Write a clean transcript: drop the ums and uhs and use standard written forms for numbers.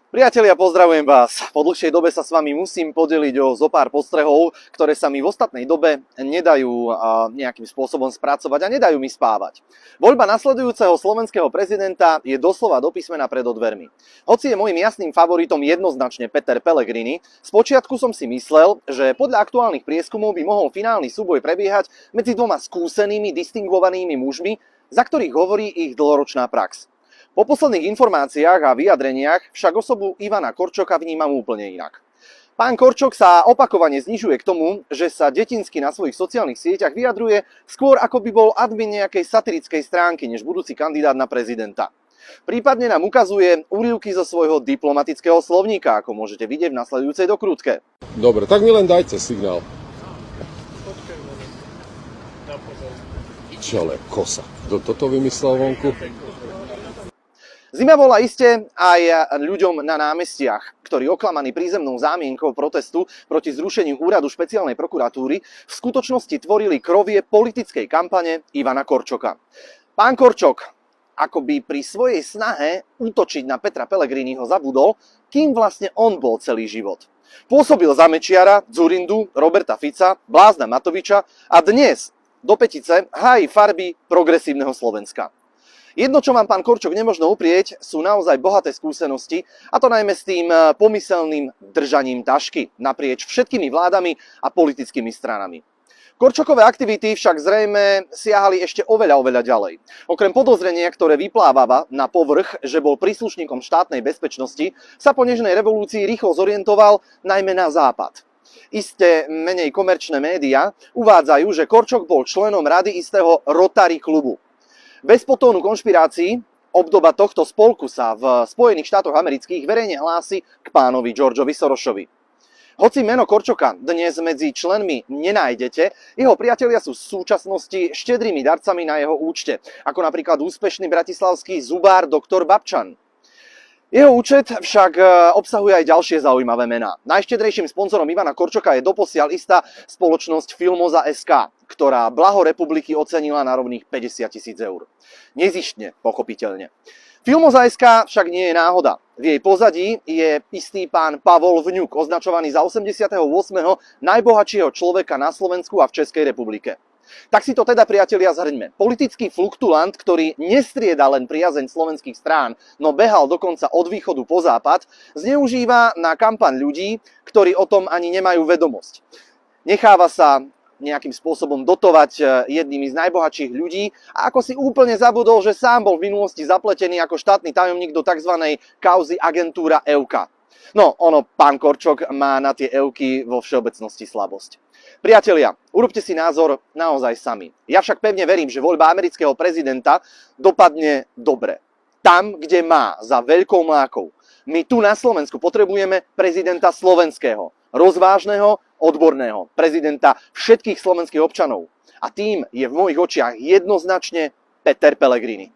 Priatelia, pozdravujem vás. Po dlhšej dobe sa s vami musím podeliť o zopár postrehov, ktoré sa mi v ostatnej dobe nedajú nejakým spôsobom spracovať a nedajú mi spávať. Voľba nasledujúceho slovenského prezidenta je doslova do písmena pred dvermi. Hoci je môjim jasným favoritom jednoznačne Peter Pellegrini, spočiatku som si myslel, že podľa aktuálnych prieskumov by mohol finálny súboj prebiehať medzi dvoma skúsenými, distingovanými mužmi, za ktorých hovorí ich dlhoročná prax. Po posledných informáciách a vyjadreniach však osobu Ivana Korčoka vnímam úplne inak. Pán Korčok sa opakovane znižuje k tomu, že sa detinsky na svojich sociálnych sieťach vyjadruje skôr ako by bol admin nejakej satirickej stránky než budúci kandidát na prezidenta. Prípadne nám ukazuje úryvky zo svojho diplomatického slovníka, ako môžete vidieť v nasledujúcej dokrútke. Dobre, tak mi len dajte signál. Čele, kosa. Kto toto vymyslel vonku? Zima bola iste aj ľuďom na námestiach, ktorí oklamaní prízemnou zámienkou protestu proti zrušeniu úradu špeciálnej prokuratúry v skutočnosti tvorili krovie politickej kampane Ivana Korčoka. Pán Korčok akoby pri svojej snahe útočiť na Petra Pellegriniho zabudol, kým vlastne on bol celý život. Pôsobil za Mečiara, Dzurindu, Roberta Fica, Blázna Matoviča a dnes do petice hájí farby progresívneho Slovenska. Jedno, čo vám pán Korčok nemožno uprieť, sú naozaj bohaté skúsenosti, a to najmä s tým pomyselným držaním tašky naprieč všetkými vládami a politickými stranami. Korčokové aktivity však zrejme siahali ešte oveľa ďalej. Okrem podozrenia, ktoré vypláva na povrch, že bol príslušníkom štátnej bezpečnosti, sa po nežnej revolúcii rýchlo zorientoval najmä na západ. Isté menej komerčné médiá uvádzajú, že Korčok bol členom rady istého Rotary klubu. Bez potónu konšpirácií, obdoba tohto spolku sa v Spojených štátoch amerických verejne hlási k pánovi Georgeovi Sorosovi. Hoci meno Korčoka dnes medzi členmi nenájdete, jeho priatelia sú v súčasnosti štedrými darcami na jeho účte, ako napríklad úspešný bratislavský zubár dr. Babčan. Jeho účet však obsahuje aj ďalšie zaujímavé mená. Najštedrejším sponzorom Ivana Korčoka je doposiaľ istá spoločnosť Filmoza.sk, ktorá blaho republiky ocenila na rovných 50 000 eur. Nezištne, pochopiteľne. Filmoza.sk však nie je náhoda. V jej pozadí je istý pán Pavol Vňuk, označovaný za 88. najbohatšieho človeka na Slovensku a v Českej republike. Tak si to teda, priatelia, zhrňme. Politický fluktulant, ktorý nestrieda len priazeň slovenských strán, no behal dokonca od východu po západ, zneužíva na kampaň ľudí, ktorí o tom ani nemajú vedomosť. Necháva sa nejakým spôsobom dotovať jednými z najbohatších ľudí a ako si úplne zabudol, že sám bol v minulosti zapletený ako štátny tajomník do tzv. Kauzy agentúra Evka. No, pán Korčok má na tie Evky vo všeobecnosti slabosť. Priatelia, urobte si názor naozaj sami. Ja však pevne verím, že voľba amerického prezidenta dopadne dobre. Tam, kde má za veľkou mlákou. My tu na Slovensku potrebujeme prezidenta slovenského, rozvážneho, odborného, prezidenta všetkých slovenských občanov. A tým je v mojich očiach jednoznačne Peter Pellegrini.